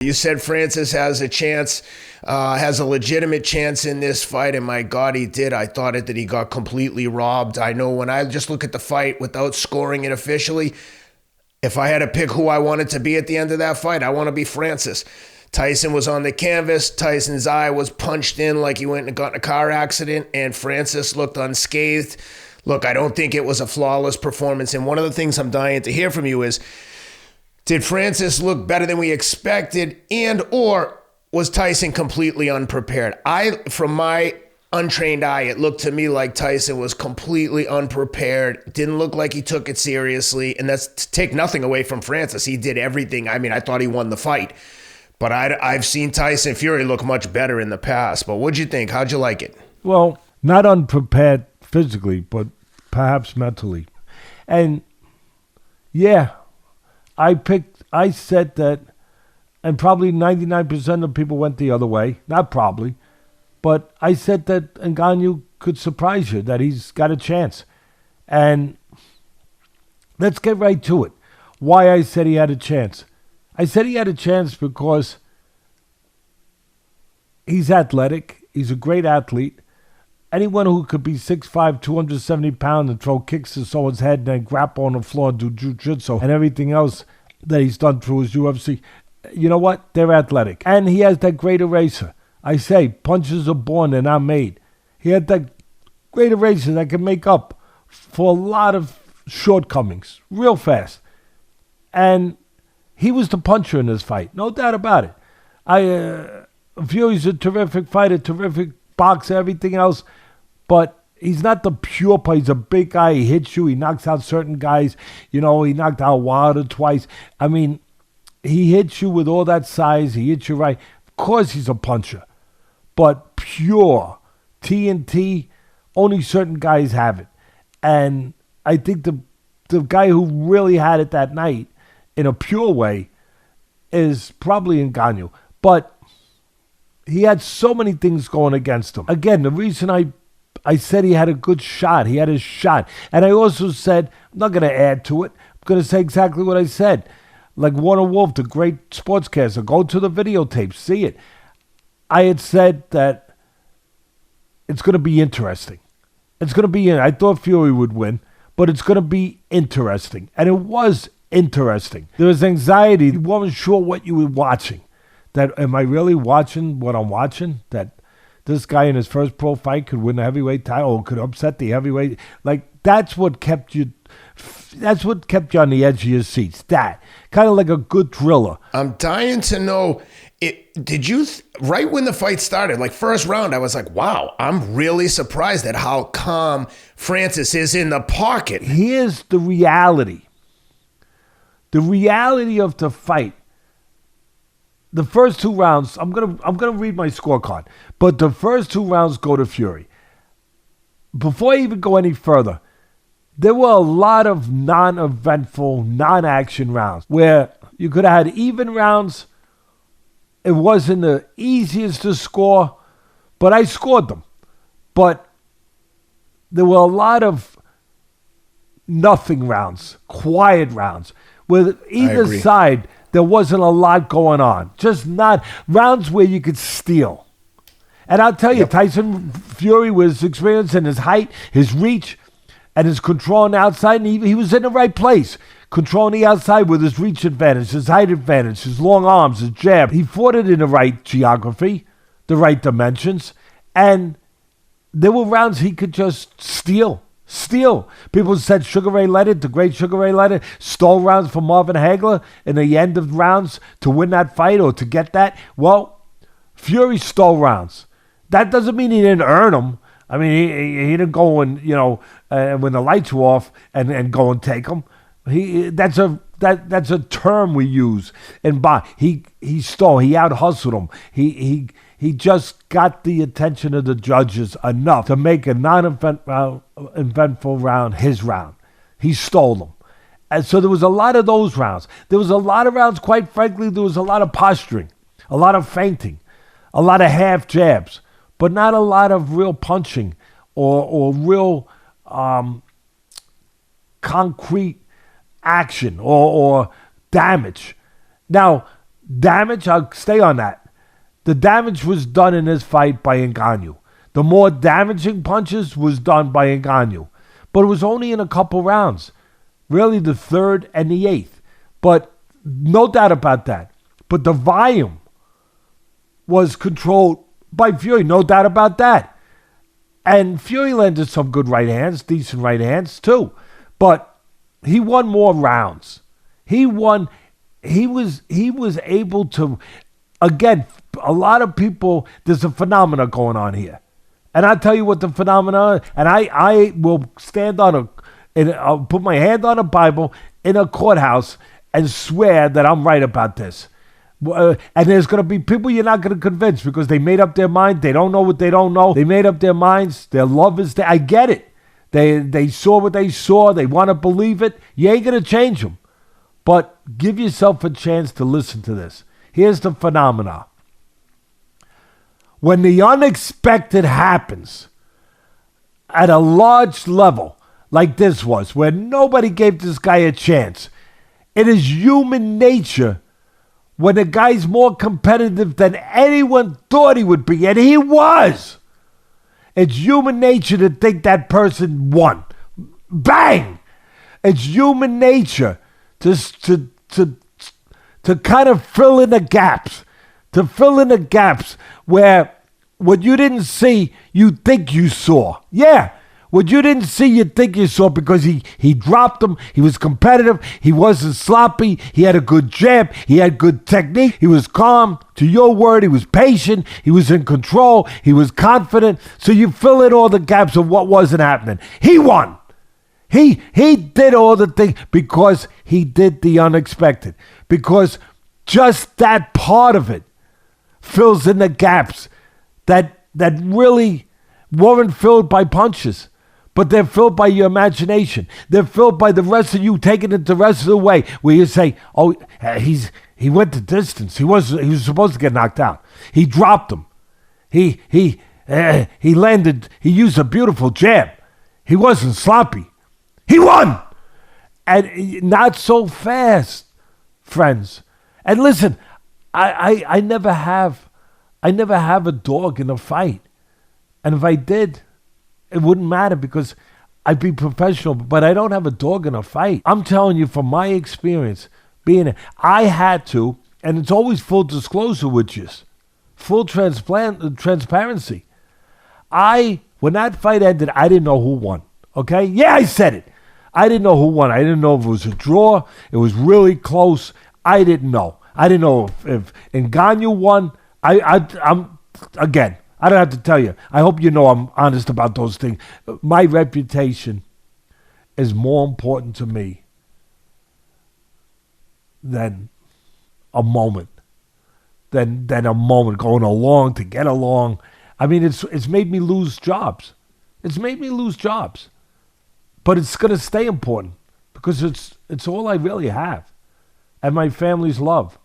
You said Francis has a chance, has a legitimate chance in this fight, and my God, he did. I thought that he got completely robbed. I know when I just look at the fight without scoring it officially, if I had to pick who I wanted to be at the end of that fight, I want to be Francis. Tyson was on the canvas. Tyson's eye was punched in like he went and got in a car accident, and Francis looked unscathed. Look, I don't think it was a flawless performance, and one of the things I'm dying to hear from you is, did Francis look better than we expected, and or was Tyson completely unprepared? From my untrained eye, it looked to me like Tyson was completely unprepared. Didn't look like he took it seriously, and that's to take nothing away from Francis. He did everything. I mean, I thought he won the fight, but I've seen Tyson Fury look much better in the past. But what'd you think? How'd you like it? Well, not unprepared physically, but perhaps mentally. And yeah, I said that, and probably 99% of people went the other way. Not probably, but I said that Ngannou could surprise you, that he's got a chance. And let's get right to it. Why I said he had a chance. I said he had a chance because he's athletic. He's a great athlete. Anyone who could be 6'5", 270 pounds and throw kicks to someone's head and then grapple on the floor and do jiu-jitsu and everything else that he's done through his UFC, you know what? They're athletic. And he has that great eraser. I say, punches are born, they're not made. He had that great eraser that can make up for a lot of shortcomings real fast. And he was the puncher in this fight, no doubt about it. Fury's a terrific fighter, terrific boxer, everything else, but he's not the pure player. He's a big guy. He hits you. He knocks out certain guys. You know, he knocked out Wilder twice. I mean, he hits you with all that size. He hits you right. Of course he's a puncher. But pure TNT, only certain guys have it. And I think the guy who really had it that night in a pure way is probably Ngannou. But he had so many things going against him. Again, the reason I said he had a good shot. He had his shot. And I also said, I'm not going to add to it. I'm going to say exactly what I said. Like Warner Wolf, the great sportscaster, go to the videotape, see it. I had said that it's going to be interesting. It's going to be, I thought Fury would win, but it's going to be interesting. And it was interesting. There was anxiety. You weren't sure what you were watching. That, am I really watching what I'm watching? That this guy in his first pro fight could win the heavyweight title or could upset the heavyweight. Like, that's what kept you on the edge of your seats. That. Kind of like a good thriller. I'm dying to know, did you, right when the fight started, like first round, I was like, wow, I'm really surprised at how calm Francis is in the pocket. Here's the reality. The reality of the fight. The first two rounds, I'm gonna read my scorecard, but the first two rounds go to Fury. Before I even go any further, there were a lot of non-eventful, non-action rounds where you could have had even rounds. It wasn't the easiest to score, but I scored them. But there were a lot of nothing rounds, quiet rounds, where either side there wasn't a lot going on. Just not rounds where you could steal. And I'll tell you, Tyson Fury was experienced in his height, his reach, and his control on the outside. And he was in the right place, controlling the outside with his reach advantage, his height advantage, his long arms, his jab. He fought it in the right geography, the right dimensions. And there were rounds he could just steal. People said Sugar Ray Leonard, the great Sugar Ray Leonard, stole rounds from Marvin Hagler in the end of rounds to win that fight or to get that. Well, Fury stole rounds. That doesn't mean he didn't earn them. I mean, he didn't go and, when the lights were off and go and take them. That's a term we use. And he stole. He out-hustled them. He just got the attention of the judges enough to make a non-eventful round his round. He stole them. And so there was a lot of those rounds. There was a lot of rounds, quite frankly, there was a lot of posturing, a lot of feinting, a lot of half jabs, but not a lot of real punching or real concrete action or damage. Now, damage, I'll stay on that. The damage was done in this fight by Ngannou. The more damaging punches was done by Ngannou. But it was only in a couple rounds. Really the third and the eighth. But no doubt about that. But the volume was controlled by Fury. No doubt about that. And Fury landed some good right hands, decent right hands too. But he won more rounds. He was able to, again, a lot of people, there's a phenomena going on here. And I'll tell you what the phenomena, and I will stand on I'll put my hand on a Bible in a courthouse and swear that I'm right about this. And there's going to be people you're not going to convince because they made up their mind. They don't know what they don't know. They made up their minds. Their love is there. I get it. They saw what they saw. They want to believe it. You ain't going to change them. But give yourself a chance to listen to this. Here's the phenomena. When the unexpected happens at a large level, like this was, where nobody gave this guy a chance, it is human nature when the guy's more competitive than anyone thought he would be, and he was. It's human nature to think that person won. Bang! It's human nature to kind of fill in the gaps. To fill in the gaps where what you didn't see, you think you saw. Yeah, what you didn't see, you think you saw because he dropped him. He was competitive. He wasn't sloppy. He had a good jab. He had good technique. He was calm. To your word, he was patient. He was in control. He was confident. So you fill in all the gaps of what wasn't happening. He won. He did all the things because he did the unexpected. Because just that part of it fills in the gaps that really weren't filled by punches, but they're filled by your imagination. They're filled by the rest of you taking it the rest of the way, where you say, "Oh, he went the distance. He was supposed to get knocked out. He dropped him. He landed. He used a beautiful jab. He wasn't sloppy. He won." And not so fast, friends. And listen, I never have a dog in a fight. And if I did, it wouldn't matter because I'd be professional, but I don't have a dog in a fight. I'm telling you from my experience, I had to, and it's always full disclosure with you, full transparency. When that fight ended, I didn't know who won. Okay? Yeah, I said it. I didn't know who won. I didn't know if it was a draw. It was really close. I didn't know. I didn't know if Ngannou won. Again, I don't have to tell you. I hope you know I'm honest about those things. My reputation is more important to me than a moment. Than a moment going along to get along. I mean, it's made me lose jobs. It's made me lose jobs. But it's going to stay important because it's all I really have. And my family's love.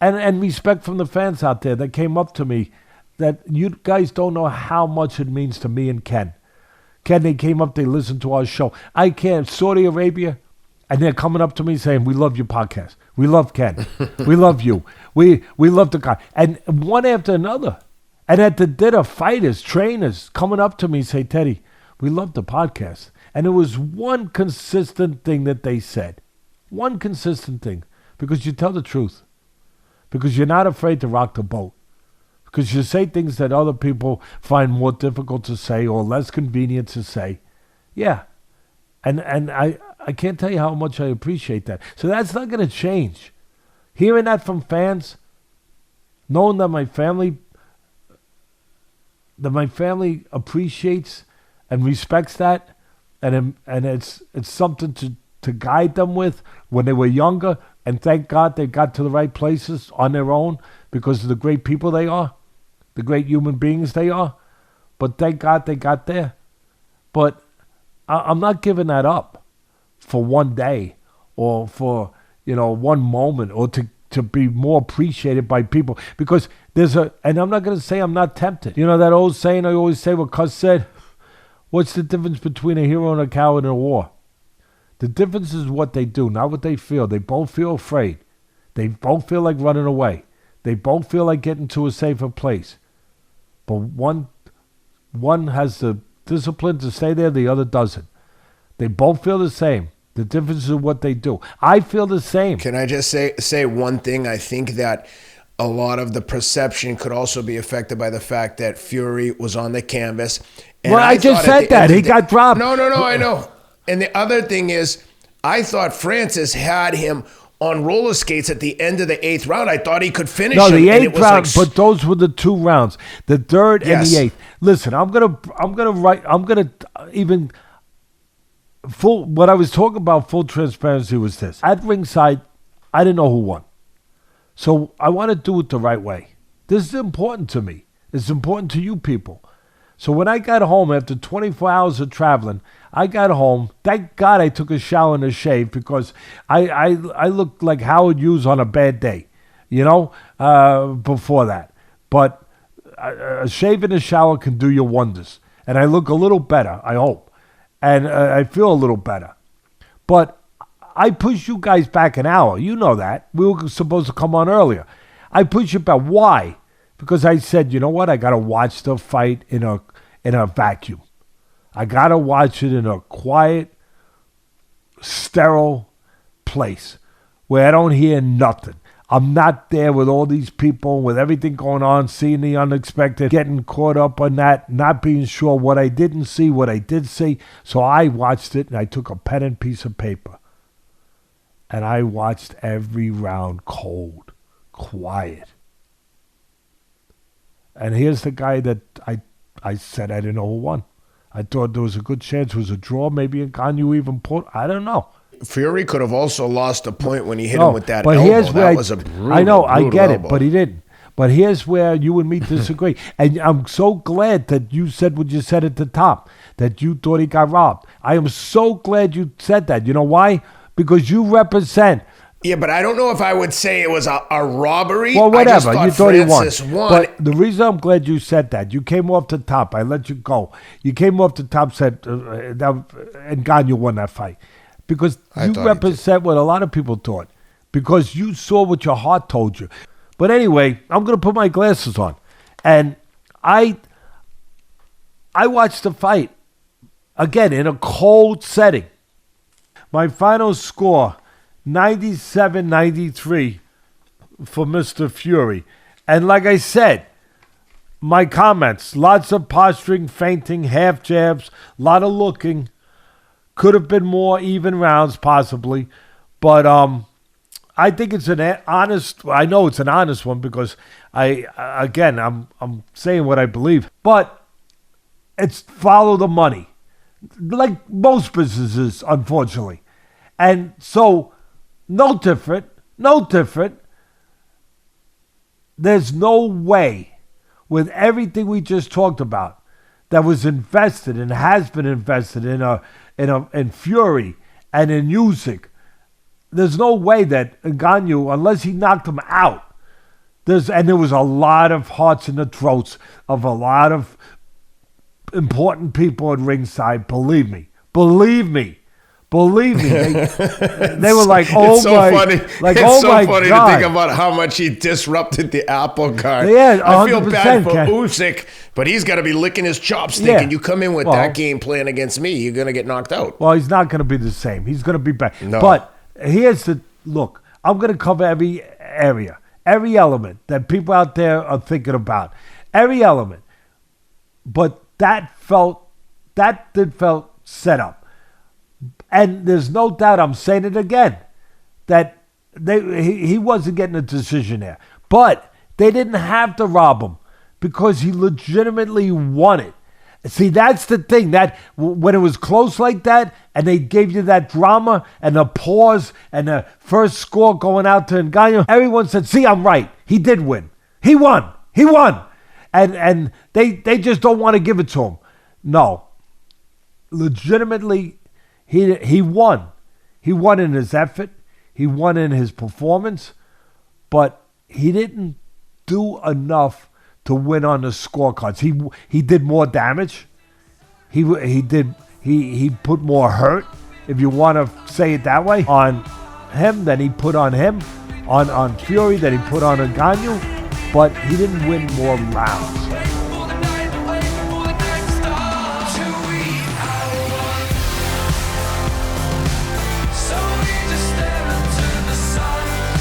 And respect from the fans out there that came up to me, that you guys don't know how much it means to me and Ken. Ken, they came up, they listened to our show. I can't, Saudi Arabia, and they're coming up to me saying, "We love your podcast. We love Ken. We love you. We love the guy." And one after another. And at the dinner, fighters, trainers coming up to me say, "Teddy, we love the podcast." And it was one consistent thing that they said. One consistent thing. Because you tell the truth. Because you're not afraid to rock the boat. Because you say things that other people find more difficult to say or less convenient to say. Yeah. And I can't tell you how much I appreciate that. So that's not going to change. Hearing that from fans, knowing that my family appreciates and respects that, and it's something to guide them with when they were younger. And thank God they got to the right places on their own because of the great people they are, the great human beings they are. But thank God they got there. But I'm not giving that up for one day or for, one moment or to be more appreciated by people. Because and I'm not going to say I'm not tempted. You know that old saying I always say what Cuss said? What's the difference between a hero and a coward in a war? The difference is what they do, not what they feel. They both feel afraid. They both feel like running away. They both feel like getting to a safer place. But one has the discipline to stay there, the other doesn't. They both feel the same. The difference is what they do. I feel the same. Can I just say one thing? I think that a lot of the perception could also be affected by the fact that Fury was on the canvas. And well, I just said that. He got dropped. No, I know. And the other thing is, I thought Francis had him on roller skates at the end of the 8th round. I thought he could finish him. No, the 8th round, but those were the 2 rounds. The 3rd and the 8th. Listen, what I was talking about, full transparency, was this. At ringside, I didn't know who won. So I want to do it the right way. This is important to me. It's important to you people. So when I got home after 24 hours of traveling, I got home. Thank God I took a shower and a shave, because I looked like Howard Hughes on a bad day, before that. But a shave and a shower can do you wonders. And I look a little better, I hope. And I feel a little better. But I pushed you guys back an hour. You know that. We were supposed to come on earlier. I pushed you back. Why? Because I said, you know what? I got to watch the fight in a vacuum. I got to watch it in a quiet, sterile place where I don't hear nothing. I'm not there with all these people, with everything going on, seeing the unexpected, getting caught up on that, not being sure what I didn't see, what I did see. So I watched it, and I took a pen and piece of paper. And I watched every round cold, quiet. And here's the guy that I said I didn't know who won. I thought there was a good chance it was a draw. Maybe Ngannou even put. I don't know. Fury could have also lost a point when he hit him with that but elbow. Here's where that was a brutal, I know, I get elbow. it, but he didn't. But here's where you and me disagree. And I'm so glad that you said what you said at the top, that you thought he got robbed. I am so glad you said that. You know why? Because you represent. Yeah, but I don't know if I would say it was a robbery. Well, whatever. I just thought you thought Francis he won. won. But the reason I'm glad you said that, you came off the top. I let you go. You came off the top, said, and Ngannou won that fight. Because you represent what a lot of people thought. Because you saw what your heart told you. But anyway, I'm going to put my glasses on. And I watched the fight, again, in a cold setting. My final score, 97-93 for Mr. Fury. And like I said, my comments, lots of posturing, feinting, half jabs, a lot of looking. Could have been more even rounds, possibly. But I think it's an honest, I know it's an honest one because I'm saying what I believe. But it's follow the money, like most businesses, unfortunately. And so, no different. There's no way, with everything we just talked about, that was invested and has been invested in Fury and in music. There's no way that Ngannou, unless he knocked him out, there was a lot of hearts in the throats of a lot of important people at ringside. Believe me. They were like, oh my, funny. Like, it's oh so my funny God. to think about how much he disrupted the apple cart. Yeah, I feel bad for Ken. Usyk, but he's got to be licking his chops thinking, you come in with that game plan against me, you're going to get knocked out. Well, he's not going to be the same. He's going to be back. No. But here's the look. I'm going to cover every area, every element that people out there are thinking about, every element. But that felt set up. And there's no doubt, I'm saying it again, that he wasn't getting a decision there. But they didn't have to rob him because he legitimately won it. See, that's the thing, that when it was close like that and they gave you that drama and the pause and the first score going out to Ngannou, everyone said, see, I'm right. He did win. He won. And they just don't want to give it to him. No. Legitimately, he won. He won in his effort. He won in his performance. But he didn't do enough to win on the scorecards. He did more damage. He put more hurt, if you want to say it that way, on him than he put on him. on Fury that he put on Ngannou, but he didn't win more rounds.